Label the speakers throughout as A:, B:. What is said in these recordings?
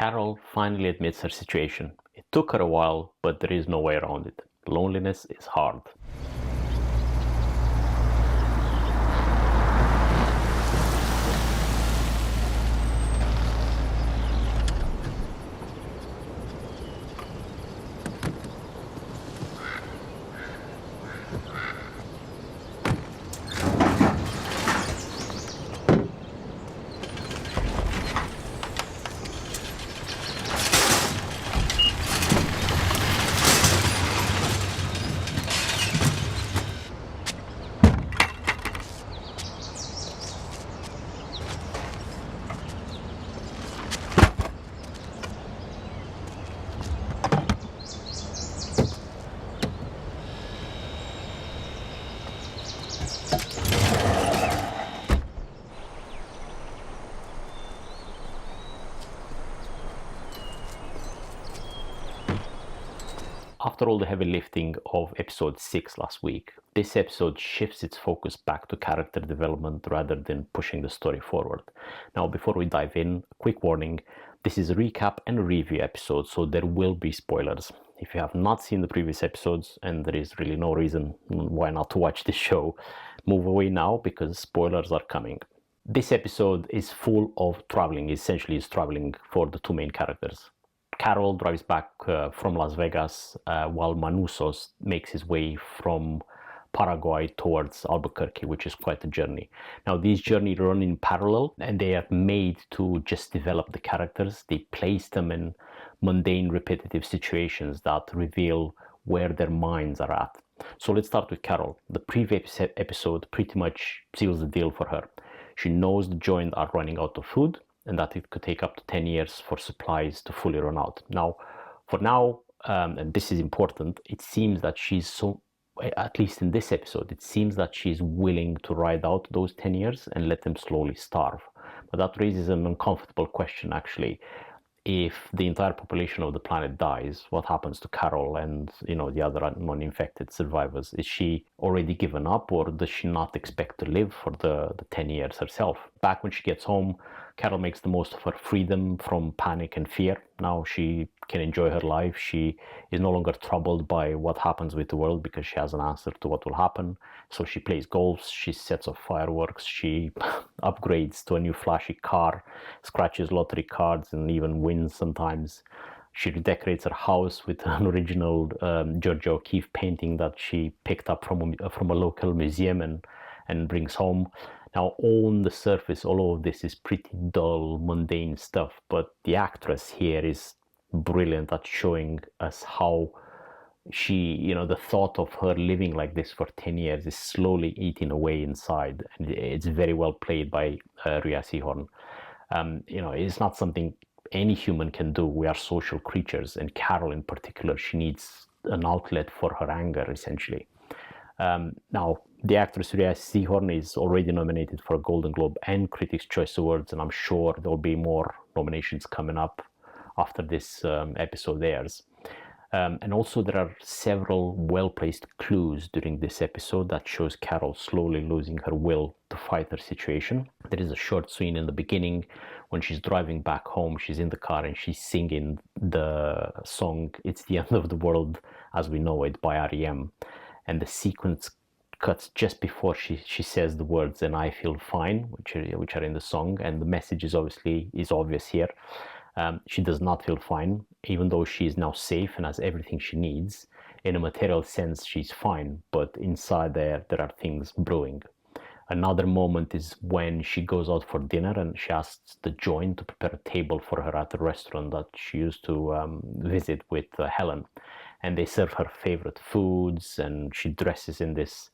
A: Carol finally admits her situation. It took her a while, but there is no way around it. Loneliness is hard. After all the heavy lifting of episode 6 last week, this episode shifts its focus back to character development rather than pushing the story forward. Now, before we dive in, a quick warning, this is a recap and a review episode, so there will be spoilers. If you have not seen the previous episodes, and there is really no reason why not to watch this show, move away now because spoilers are coming. This episode is full of traveling, essentially is traveling for the two main characters. Carol drives back from Las Vegas while Manousos makes his way from Paraguay towards Albuquerque, which is quite a journey. Now, these journeys run in parallel and they are made to just develop the characters. They place them in mundane, repetitive situations that reveal where their minds are at. So let's start with Carol. The previous episode pretty much seals the deal for her. She knows the joint are running out of food, and that it could take up to 10 years for supplies to fully run out. Now, for now, and this is important, it seems that at least in this episode, it seems that she's willing to ride out those 10 years and let them slowly starve. But that raises an uncomfortable question, actually. If the entire population of the planet dies, what happens to Carol and the other non-infected survivors? Is she already given up, or does she not expect to live for the 10 years herself? Back when she gets home, Carol makes the most of her freedom from panic and fear. Now she can enjoy her life. She is no longer troubled by what happens with the world because she has an answer to what will happen. So she plays golf, she sets off fireworks, she upgrades to a new flashy car, scratches lottery cards and even wins sometimes. She redecorates her house with an original Georgia O'Keeffe painting that she picked up from a local museum and brings home. Now, on the surface, all of this is pretty dull, mundane stuff, but the actress here is brilliant at showing us how the thought of her living like this for 10 years is slowly eating away inside. And it's very well played by Rhea Seehorn. It's not something any human can do. We are social creatures, and Carol in particular, she needs an outlet for her anger, essentially. Now, the actress Rhea Seehorn is already nominated for a Golden Globe and Critics' Choice Awards, and I'm sure there'll be more nominations coming up after this episode airs. And also there are several well-placed clues during this episode that shows Carol slowly losing her will to fight her situation. There is a short scene in the beginning when she's driving back home. She's in the car and she's singing the song "It's the End of the World as We Know It" by R.E.M. And the sequence cuts just before she says the words "and I feel fine," which are in the song, and the message is obvious here. She does not feel fine, even though she is now safe and has everything she needs. In a material sense, she's fine, but inside there are things brewing. Another moment is when she goes out for dinner and she asks the joint to prepare a table for her at the restaurant that she used to visit with Helen. And they serve her favorite foods, and she dresses in this.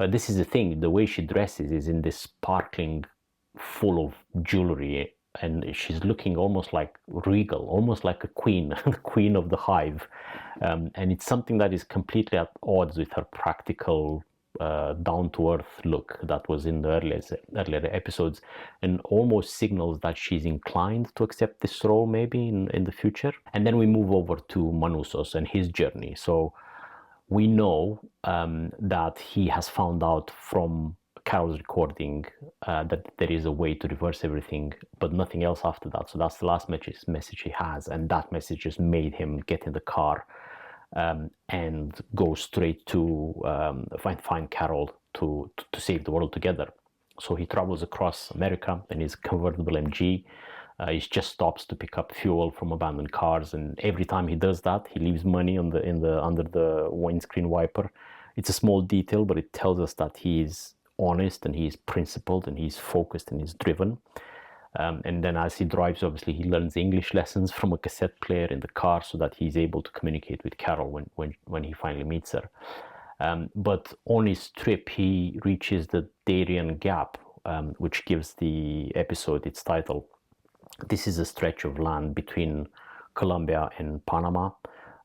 A: This is the thing, the way she dresses is in this sparkling, full of jewelry, and she's looking almost like regal, almost like a queen, the queen of the hive. And it's something that is completely at odds with her practical, down-to-earth look that was in the earlier episodes, and almost signals that she's inclined to accept this role maybe in the future. And then we move over to Manousos and his journey. So we know that he has found out from Carol's recording that there is a way to reverse everything, but nothing else after that. So that's the last message he has, and that message just made him get in the car and go straight to find Carol to save the world together. So he travels across America in his convertible MG. He just stops to pick up fuel from abandoned cars, and every time he does that, he leaves money under the windscreen wiper. It's a small detail, but it tells us that he's honest and he's principled and he's focused and he's driven. And then as he drives, obviously, he learns English lessons from a cassette player in the car so that he's able to communicate with Carol when he finally meets her. But on his trip, he reaches the Darien Gap, which gives the episode its title. This is a stretch of land between Colombia and Panama,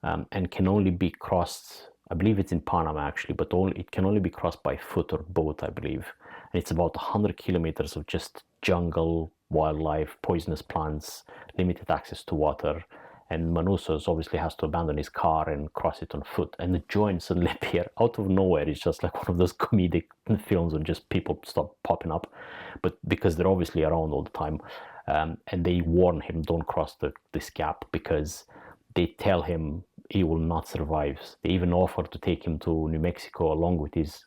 A: and can only be crossed, I believe it's in Panama actually, but it can only be crossed by foot or boat, I believe. And it's about 100 kilometers of just jungle, wildlife, poisonous plants, limited access to water. And Manousos obviously has to abandon his car and cross it on foot. And the joint suddenly appear out of nowhere. It's just like one of those comedic films where just people start popping up, but because they're obviously around all the time. And they warn him, don't cross this gap, because they tell him he will not survive. They even offer to take him to New Mexico along with his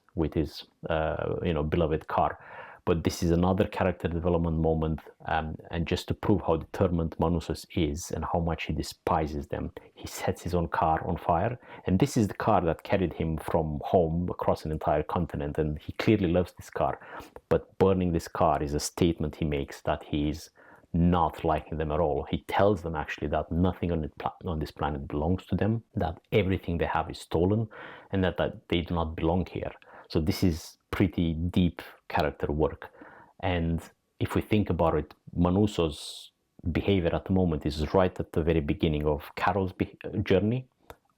A: beloved car. But this is another character development moment, and just to prove how determined Manousos is and how much he despises them, he sets his own car on fire. And this is the car that carried him from home across an entire continent, and he clearly loves this car. But burning this car is a statement he makes that he's not liking them at all. He tells them actually that nothing on this planet belongs to them, that everything they have is stolen, and that they do not belong here. So this is pretty deep character work. And if we think about it, Manousos' behavior at the moment is right at the very beginning of Carol's journey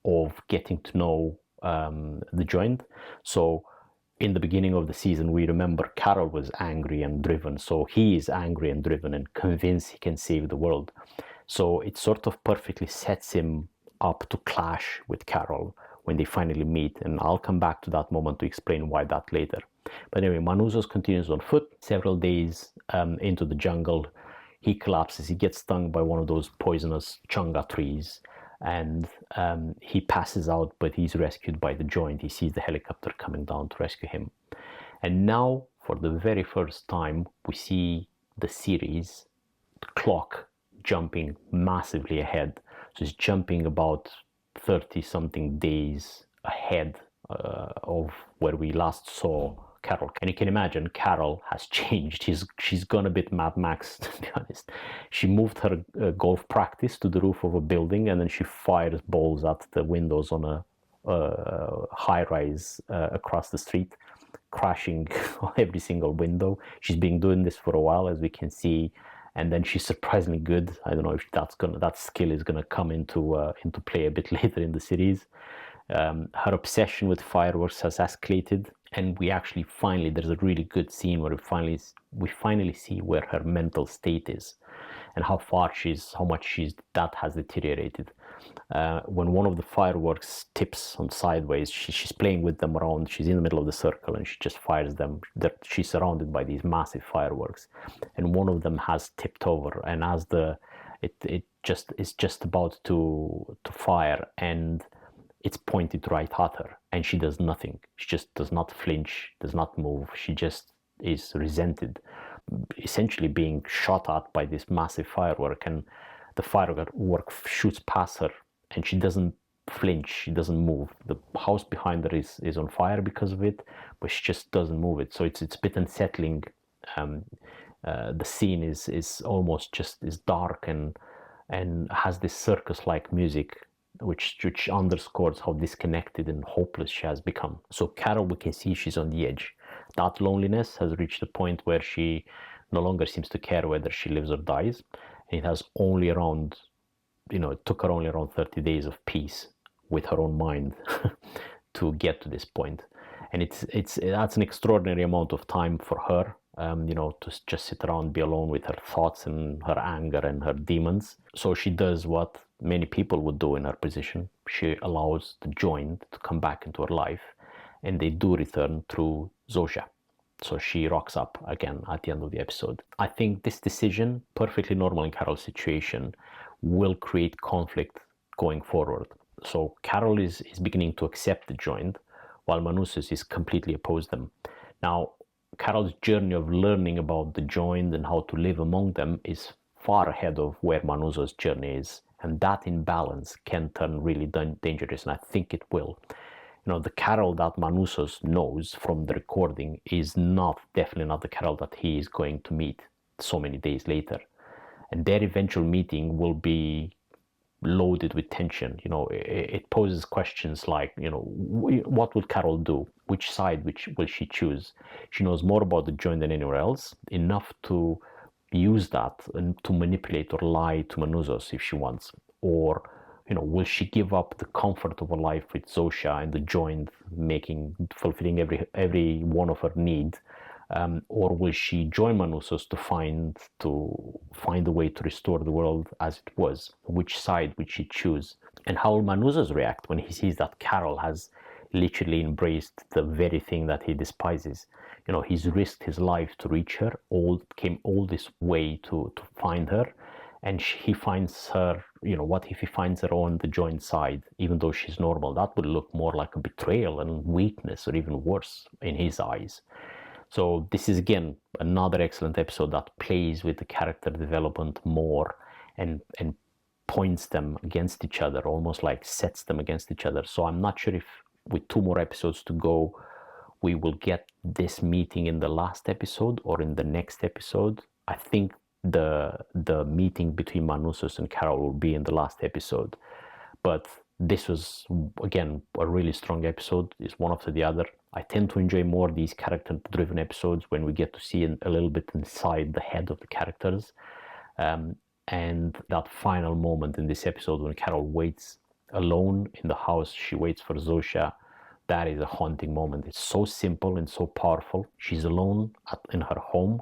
A: of getting to know the joint. So in the beginning of the season, we remember Carol was angry and driven. So he is angry and driven and convinced he can save the world. So it sort of perfectly sets him up to clash with Carol when they finally meet. And I'll come back to that moment to explain why that later. But anyway, Manousos continues on foot. Several days into the jungle, he collapses. He gets stung by one of those poisonous chunga trees, and he passes out, but he's rescued by the joint. He sees the helicopter coming down to rescue him. And now, for the very first time, we see the series, the clock, jumping massively ahead. So it's jumping about 30-something days ahead of where we last saw Carol. And you can imagine Carol has changed. She's gone a bit Mad Max, to be honest. She moved her golf practice to the roof of a building, and then she fires balls at the windows on a high-rise across the street, crashing on every single window. She's been doing this for a while, as we can see, and then she's surprisingly good. I don't know if that skill is gonna come into play a bit later in the series. Her obsession with fireworks has escalated, and we actually finally, there's a really good scene where we finally see where her mental state is and how much that has deteriorated. When one of the fireworks tips on sideways, she's playing with them around. She's in the middle of the circle and she just fires them. She's surrounded by these massive fireworks, and one of them has tipped over, and as it's just about to fire, and it's pointed right at her, and she does nothing. She just does not flinch, does not move. She just is resented, essentially being shot at by this massive firework, and the firework shoots past her, and she doesn't flinch, she doesn't move. The house behind her is on fire because of it, but she just doesn't move it. So it's a bit unsettling. The scene is almost just is dark and has this circus-like music, which underscores how disconnected and hopeless she has become. So Carol, we can see she's on the edge. That loneliness has reached a point where she no longer seems to care whether she lives or dies. And it has only around, it took her only around 30 days of peace with her own mind to get to this point. And that's an extraordinary amount of time for her, to just sit around, be alone with her thoughts and her anger and her demons. So she does what many people would do in her position. She allows the joint to come back into her life, and they do return through Zosia. So she rocks up again at the end of the episode. I think this decision, perfectly normal in Carol's situation, will create conflict going forward. So Carol is beginning to accept the joint, while Manousos is completely opposed them. Now, Carol's journey of learning about the joint and how to live among them is far ahead of where Manousos' journey is. And that imbalance can turn really dangerous, and I think it will. The Carol that Manousos knows from the recording is definitely not the Carol that he is going to meet so many days later. And their eventual meeting will be loaded with tension. It poses questions like, what will Carol do? Which side will she choose? She knows more about the joint than anyone else, enough to use that and to manipulate or lie to Manousos if she wants. Or, will she give up the comfort of a life with Zosha and the joint fulfilling every one of her needs? Or will she join Manousos to find a way to restore the world as it was? Which side would she choose? And how will Manousos react when he sees that Carol has literally embraced the very thing that he despises? He's risked his life to reach her, came all this way to find her, and he finds her, what if he finds her on the joint side, even though she's normal? That would look more like a betrayal and weakness, or even worse in his eyes. So this is, again, another excellent episode that plays with the character development more and points them against each other, almost like sets them against each other. So I'm not sure if with 2 more episodes to go, we will get this meeting in the last episode or in the next episode. I think the meeting between Manousos and Carol will be in the last episode. But this was, again, a really strong episode. It's one after the other. I tend to enjoy more these character-driven episodes when we get to see a little bit inside the head of the characters. And that final moment in this episode when Carol waits alone in the house, she waits for Zosha, that is a haunting moment. It's so simple and so powerful. She's alone in her home.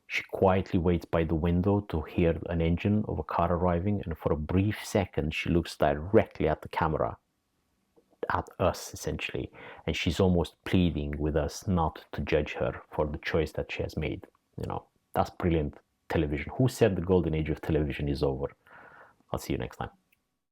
A: She quietly waits by the window to hear an engine of a car arriving, and for a brief second she looks directly at the camera, at us essentially, and she's almost pleading with us not to judge her for the choice that she has made. That's brilliant television. Who said the golden age of television is over? I'll see you next time.